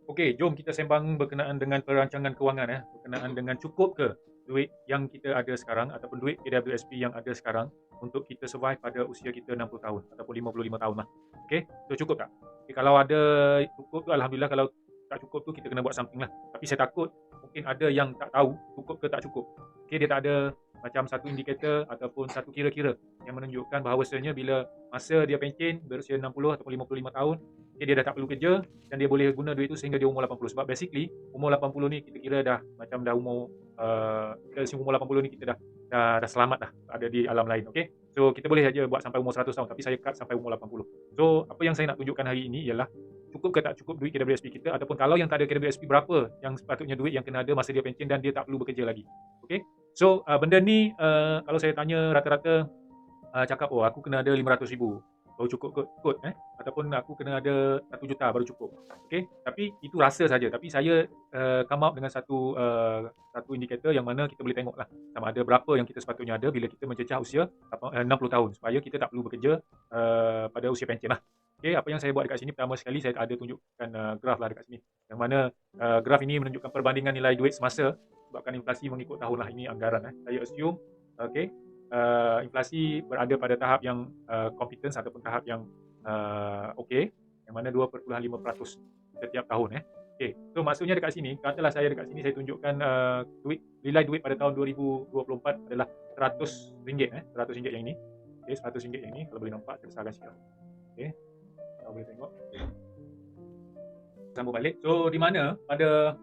Okey, jom kita sembang berkenaan dengan perancangan kewangan berkenaan dengan cukup ke duit yang kita ada sekarang ataupun duit KWSP yang ada sekarang untuk kita survive pada usia kita 60 tahun ataupun 55 tahun lah. Okey, so cukup tak? Okay, kalau ada cukup tu alhamdulillah, kalau tak cukup tu kita kena buat something lah. Tapi saya takut mungkin ada yang tak tahu cukup ke tak cukup. Okey, dia tak ada macam satu indikator ataupun satu kira-kira yang menunjukkan bahawasanya bila masa dia pencen berusia 60 ataupun 55 tahun, okay, dia dah tak perlu kerja dan dia boleh guna duit tu sehingga dia umur 80. Sebab basically umur 80 ni kita kira dah macam dah umur kita umur 80 ni kita dah selamat dah ada di alam lain. Okey. So kita boleh saja buat sampai umur 100 tahun, tapi saya cut sampai umur 80. So apa yang saya nak tunjukkan hari ini ialah cukup ke tak cukup duit KWSP kita, ataupun kalau yang tak ada KWSP berapa yang sepatutnya duit yang kena ada masa dia pencen dan dia tak perlu bekerja lagi. Okey. So benda ni kalau saya tanya rata-rata cakap, "Oh, aku kena ada 500,000 baru cukup kot," ataupun "Aku kena ada 1 juta baru cukup." Okey, tapi itu rasa saja. Tapi saya come up dengan satu indikator yang mana kita boleh tengoklah sama ada berapa yang kita sepatutnya ada bila kita mencecah usia 60 tahun supaya kita tak perlu bekerja pada usia pencen lah. Okey, apa yang saya buat dekat sini, pertama sekali saya ada tunjukkan graf lah dekat sini. Yang mana graf ini menunjukkan perbandingan nilai duit semasa sebabkan inflasi mengikut tahun lah. Ini anggaran. Saya assume okey, inflasi berada pada tahap yang competence ataupun tahap yang okey, yang mana 2.5% setiap tahun. Okey, so maksudnya dekat sini, katalah saya dekat sini saya tunjukkan nilai duit pada tahun 2024 adalah RM100, RM100 yang ini. Okey, RM100 yang ini, kalau boleh nampak saya besarkan sikit. Okey, kalau boleh tengok. Sambung balik. So di mana pada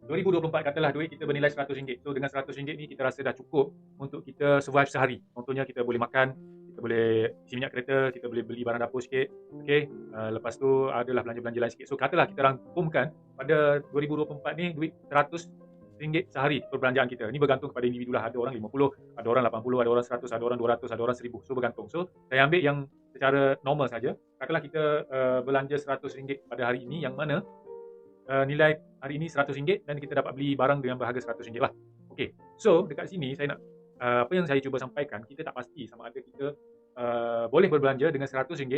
2024 katalah duit kita bernilai RM100. So dengan RM100 ni kita rasa dah cukup untuk kita survive sehari. Contohnya kita boleh makan, kita boleh isi minyak kereta, kita boleh beli barang dapur sikit. Okey, lepas tu adalah belanja-belanja lain sikit. So katalah kita rangkumkan pada 2024 ni duit RM100 sehari perbelanjaan kita. Ini bergantung kepada individu lah. Ada orang 50, ada orang 80, ada orang 100, ada orang 200, ada orang 1000. So bergantung. So saya ambil yang secara normal saja. Katalah kita belanja RM100 pada hari ini, yang mana nilai hari ini RM100 dan kita dapat beli barang dengan berharga RM100 lah. Okey, so dekat sini saya nak apa yang saya cuba sampaikan, kita tak pasti sama ada kita boleh berbelanja dengan RM100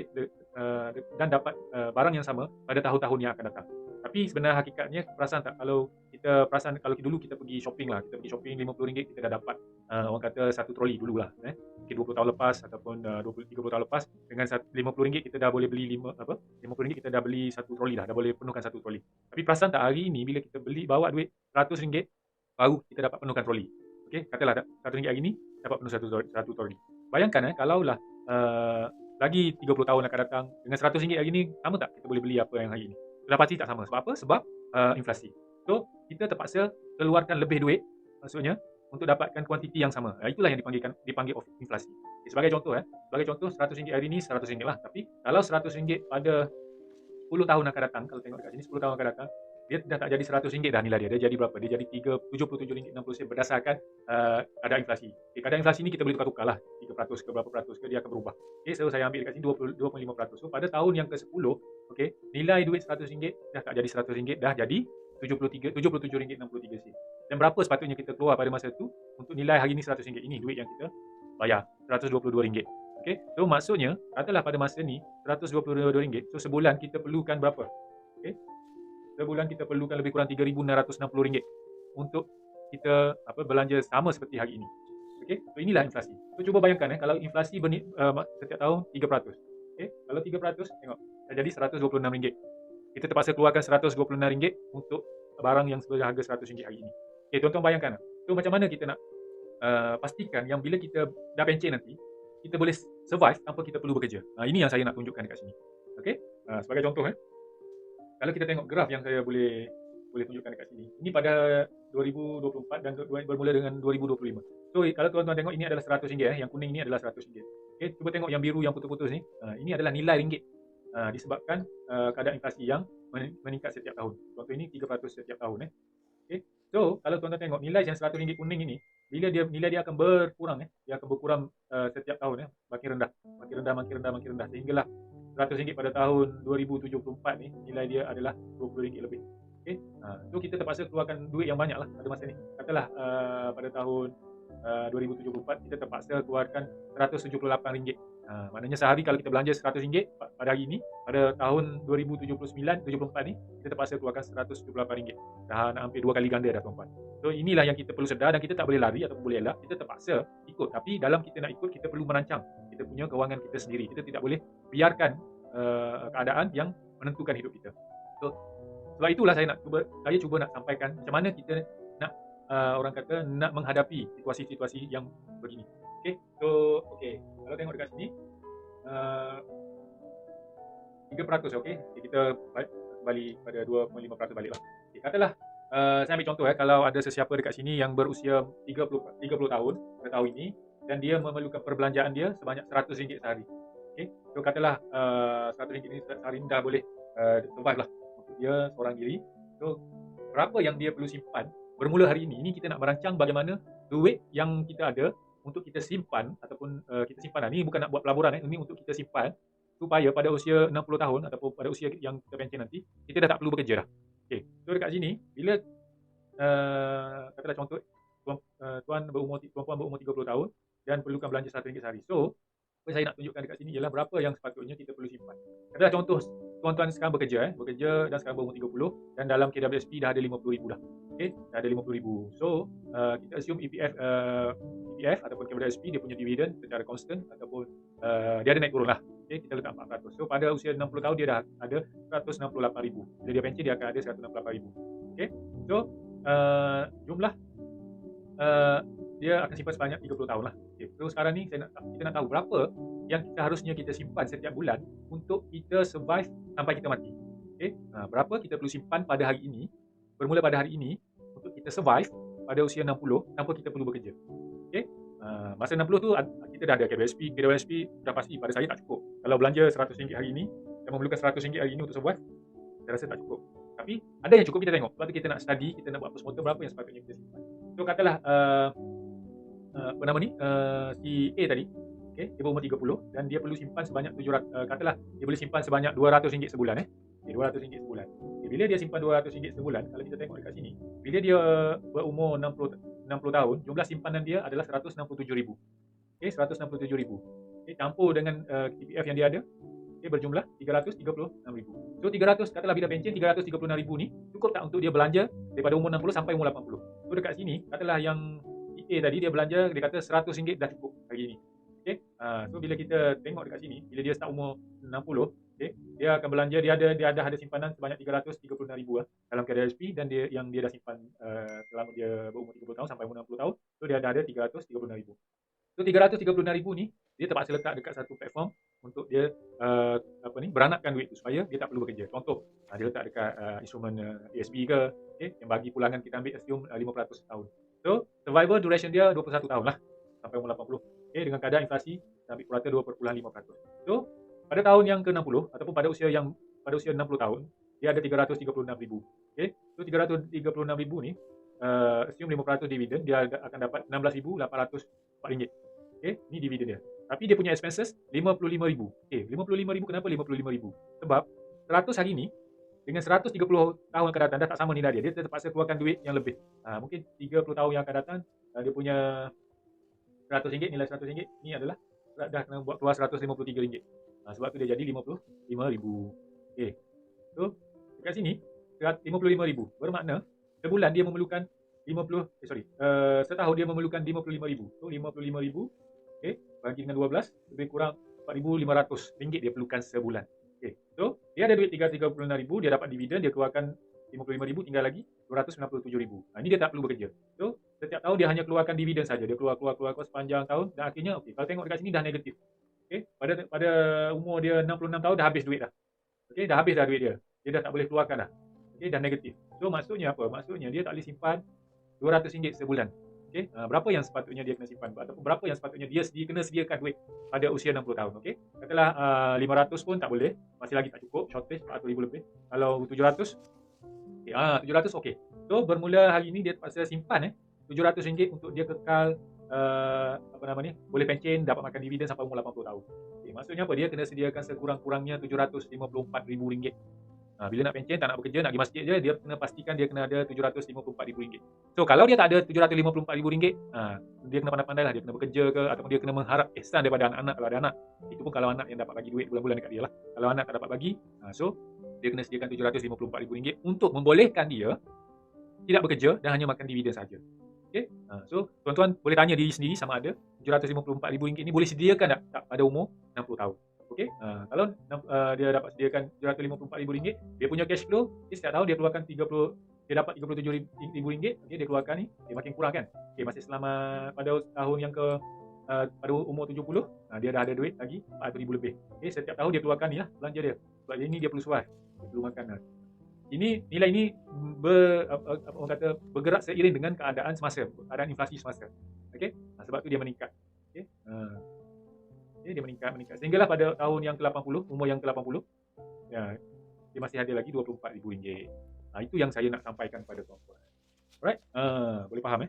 dan dapat barang yang sama pada tahun-tahun yang akan datang. Tapi sebenarnya hakikatnya, perasan tak kalau kita perasan kalau dulu kita pergi shopping lah, kita pergi shopping RM50 kita dah dapat orang kata satu troli dululah, mungkin 20 tahun lepas ataupun 20-30 tahun lepas dengan RM50 kita dah boleh beli RM50 kita dah beli satu troli dah boleh penuhkan satu troli. Tapi perasan tak hari ini bila kita bawa duit RM100 baru kita dapat penuhkan troli. Okey, katalah RM100 hari ini dapat penuh satu troli. Bayangkan kalaulah lagi 30 tahun akan datang dengan RM100 hari ini, sama tak kita boleh beli apa yang hari ini? Sudah pasti tak sama. Sebab apa? Sebab inflasi. So kita terpaksa keluarkan lebih duit, maksudnya untuk dapatkan kuantiti yang sama. Itulah yang dipanggil inflasi. Okay, sebagai contoh RM100 hari ini RM100 lah. Tapi kalau RM100 pada 10 tahun akan datang, kalau tengok dekat sini 10 tahun akan datang, dia dah tak jadi RM100 dah nilai dia. Dia jadi berapa? Dia jadi RM77.60 berdasarkan keadaan inflasi. Okay, keadaan inflasi ni kita boleh tukar-tukar lah. 3% ke berapa peratus ke dia akan berubah. Okay, so saya ambil dekat sini 2.5%. So pada tahun yang ke-10, okay, nilai duit RM100 dah tak jadi RM100, dah jadi RM77.63. Dan berapa sepatutnya kita keluar pada masa itu untuk nilai hari ini RM100? Ini duit yang kita bayar, RM122. Okey, so maksudnya katalah pada masa ni RM122, so sebulan kita perlukan berapa? Okey, sebulan kita perlukan lebih kurang RM3,660 untuk kita belanja sama seperti hari ini. Okey, so inilah inflasi. So cuba bayangkan kalau inflasi setiap tahun 3%. Okey, kalau 3% tengok dah jadi RM126. Kita terpaksa keluarkan RM126 untuk barang yang berharga RM100 hari ini. Okey, tuan-tuan bayangkan. So macam mana kita nak pastikan yang bila kita dah pencen nanti, kita boleh survive tanpa kita perlu bekerja. Ini yang saya nak tunjukkan dekat sini. Okey? Sebagai contoh, kalau kita tengok graf yang saya boleh tunjukkan dekat sini. Ini pada 2024 dan bermula dengan 2025. So kalau tuan-tuan tengok, ini adalah RM100, yang kuning ini adalah RM100. Okey, cuba tengok yang biru yang putus-putus ni. Ini adalah nilai ringgit. Disebabkan keadaan inflasi yang meningkat setiap tahun. Contoh ini 3% setiap tahun. Okay. So kalau tuan-tuan tengok nilai yang RM100 kuning ini, bila nilai dia akan berkurang, dia akan berkurang setiap tahun, makin rendah sehinggalah RM100 pada tahun 2074 ni nilai dia adalah RM20 lebih. Okay. So kita terpaksa keluarkan duit yang banyak lah pada masa ni. Katalah pada tahun 2074 kita terpaksa keluarkan RM178. Maknanya sehari kalau kita belanja RM100 pada hari ini, pada tahun 2079-74 ni, kita terpaksa keluarkan RM178. Dah nak hampir 2 kali ganda dah tuan-tuan. So inilah yang kita perlu sedar, dan kita tak boleh lari ataupun boleh elak, kita terpaksa ikut. Tapi dalam kita nak ikut, kita perlu merancang kita punya kewangan kita sendiri. Kita tidak boleh biarkan keadaan yang menentukan hidup kita. So sebab itulah saya cuba nak sampaikan macam mana kita nak orang kata nak menghadapi situasi-situasi yang begini. Okey, kalau tengok dekat sini 3%, okey. Kita kembali pada 2.5% baliklah. Okey, katalah saya ambil contoh kalau ada sesiapa dekat sini yang berusia 30 tahun pada tahun ini dan dia memerlukan perbelanjaan dia sebanyak RM100 sehari. Okey. So katalah RM100 ni sehari ni dah boleh survive lah untuk dia seorang diri. So berapa yang dia perlu simpan bermula hari ini kita nak merancang bagaimana duit yang kita ada untuk kita simpan ataupun kita simpan. Ini bukan nak buat pelaburan, ini untuk kita simpan supaya pada usia 60 tahun ataupun pada usia yang kita pencen nanti, kita dah tak perlu bekerja dah. Okey, so dekat sini bila katalah contoh perempuan berumur 30 tahun dan perlukan belanja RM100 sehari. So apa yang saya nak tunjukkan dekat sini ialah berapa yang sepatutnya kita perlu simpan. Katalah contoh tuan-tuan sekarang bekerja dan sekarang berumur 30 dan dalam KWSP dah ada 50,000 dah. Okey, dah ada 50,000. So kita assume EPF ataupun KWSP dia punya dividen secara constant ataupun dia ada naik turun lah. Okey, kita letak 4%. So pada usia 60 tahun dia dah ada 168,000. Bila dia pencen dia akan ada 168,000. Okey. So jumlah dia akan simpan sebanyak 30 tahun lah. Okay. So sekarang ni kita nak tahu berapa yang harusnya kita simpan setiap bulan untuk kita survive sampai kita mati. Okay. Berapa kita perlu simpan pada hari ini, bermula pada hari ini untuk kita survive pada usia 60 tanpa kita perlu bekerja. Okay. Masa 60 tu kita dah ada KWSP dah pasti pada saya tak cukup. Kalau belanja RM100 hari ini dan memerlukan RM100 hari ini untuk survive, saya rasa tak cukup. Tapi ada yang cukup, kita tengok. Sebab tu kita nak study, kita nak buat postmortem berapa yang sepatutnya kita simpan. So katalah si A tadi, okay, dia berumur 30 dan dia perlu simpan sebanyak 700, katalah dia boleh simpan sebanyak RM200 sebulan. Okay, RM200 sebulan. Okay, bila dia simpan RM200 sebulan, kalau kita tengok dekat sini, bila dia berumur 60 tahun, jumlah simpanan dia adalah RM167,000. Okay, RM167,000. Okay, campur dengan TPF yang dia ada, okay, berjumlah RM336,000. So 300, katalah bila pencen RM336,000 ni cukup tak untuk dia belanja daripada umur 60 sampai umur 80. So dekat sini, katalah yang A tadi dia belanja, dia kata RM100 dah cukup hari ini. Okay? So bila kita tengok dekat sini, bila dia start umur 60, okay, dia akan belanja, dia ada simpanan sebanyak RM336,000 dalam KWSP dan dia dah simpan selama dia berumur 30 tahun sampai umur 60 tahun. So dia ada RM336,000. So RM336,000 ni dia terpaksa letak dekat satu platform untuk dia beranakkan duit tu supaya dia tak perlu bekerja. Contoh, dia letak dekat instrumen ASB ke, okay, yang bagi pulangan kita ambil assume 5% tahun. So survival duration dia 21 tahun lah sampai umur 80. Okay, dengan kadar inflasi kita ambil purata 2.5%. So pada tahun yang ke-60 ataupun pada usia 60 tahun dia ada RM336,000. Okay, so RM336,000 ni assume 5% dividen, dia akan dapat RM16,804. Okay, ni dividen dia. Tapi dia punya expenses RM55,000. Okay, RM55,000 kenapa RM55,000? Sebab 100 hari ni dengan 130 tahun akan datang dah tak sama nilai dia. Dia terpaksa keluarkan duit yang lebih. Mungkin 30 tahun yang akan datang dia punya RM100, nilai RM100 ni adalah dah kena buat keluar RM153. Sebab tu dia jadi RM55,000. Okay. So dekat sini RM55,000 bermakna sebulan dia memerlukan setahun dia memerlukan RM55,000. So RM55,000, okay, bagi dengan 12 lebih kurang RM4,500 dia perlukan sebulan. Okay. So dia ada duit RM336,000, dia dapat dividen, dia keluarkan RM55,000, tinggal lagi RM297,000. Ini dia tak perlu bekerja. So setiap tahun dia hanya keluarkan dividen saja. Dia keluar sepanjang tahun dan akhirnya okay, kalau tengok dekat sini dah negatif. Okay, pada umur dia 66 tahun dah habis duit dah. Okay, dah habis dah duit dia. Dia dah tak boleh keluarkan dah. Okay, dah negatif. So maksudnya apa? Maksudnya dia tak boleh simpan RM200 sebulan. Okay, berapa yang sepatutnya dia kena simpan ataupun berapa yang sepatutnya dia kena sediakan duit pada usia 60 tahun. Okay, katalah 500 pun tak boleh, masih lagi tak cukup, shortage RM400,000 lebih. Kalau 700, okay, 700 okey. So bermula hari ini dia terpaksa simpan RM700 untuk dia kekal boleh pencen, dapat makan dividen sampai umur 80 tahun. Okay, maksudnya apa? Dia kena sediakan sekurang-kurangnya RM754,000. Bila nak pencen, tak nak bekerja, nak pergi masjid je, dia kena pastikan dia kena ada RM754,000. So, kalau dia tak ada RM754,000, dia kena pandai-pandai lah, dia kena bekerja ke, ataupun dia kena mengharap ihsan daripada anak-anak kalau ada anak. Itu pun kalau anak yang dapat bagi duit bulan-bulan dekat dia lah. Kalau anak tak dapat bagi, so dia kena sediakan RM754,000 untuk membolehkan dia tidak bekerja dan hanya makan dividen saja. Okay? So, tuan-tuan boleh tanya diri sendiri sama ada RM754,000 ni boleh sediakan tak pada umur 60 tahun. Okey, kalau dia dapat sediakan RM754,000, dia punya cash flow, setiap tahun dia keluarkan dia dapat RM37,000, okay, dia keluarkan ni, dia makin kurang kan. Okay, masih selama pada tahun yang pada umur 70, dia dah ada duit lagi RM40,000 lebih. Okay, setiap tahun dia keluarkan ni lah belanja dia. Sebab ini dia perlu survive, dia perlu makan. Ini nilai ini orang kata bergerak seiring dengan keadaan semasa, keadaan inflasi semasa. Okey, sebab tu dia meningkat. Okey, dia meningkat sehinggalah pada tahun yang ke-80, umur yang ke-80, ya, dia masih ada lagi RM24,000. Itu yang saya nak sampaikan kepada tuan-tuan. Alright, boleh faham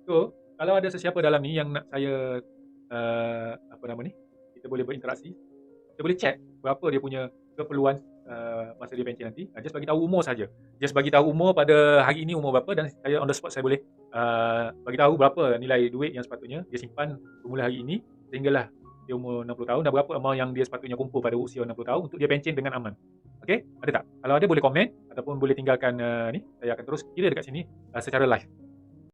So, kalau ada sesiapa dalam ni yang nak saya kita boleh berinteraksi, kita boleh check berapa dia punya keperluan masa dia pencen nanti. Just bagi tahu umur saja. Just bagi tahu umur pada hari ini umur berapa, dan saya on the spot saya boleh bagi tahu berapa nilai duit yang sepatutnya dia simpan bermula hari ini sehinggalah dia umur 60 tahun, dan berapa amount yang dia sepatutnya kumpul pada usia 60 tahun untuk dia pencen dengan aman. Okey, ada tak? Kalau ada boleh komen ataupun boleh tinggalkan ni, saya akan terus kira dekat sini secara live.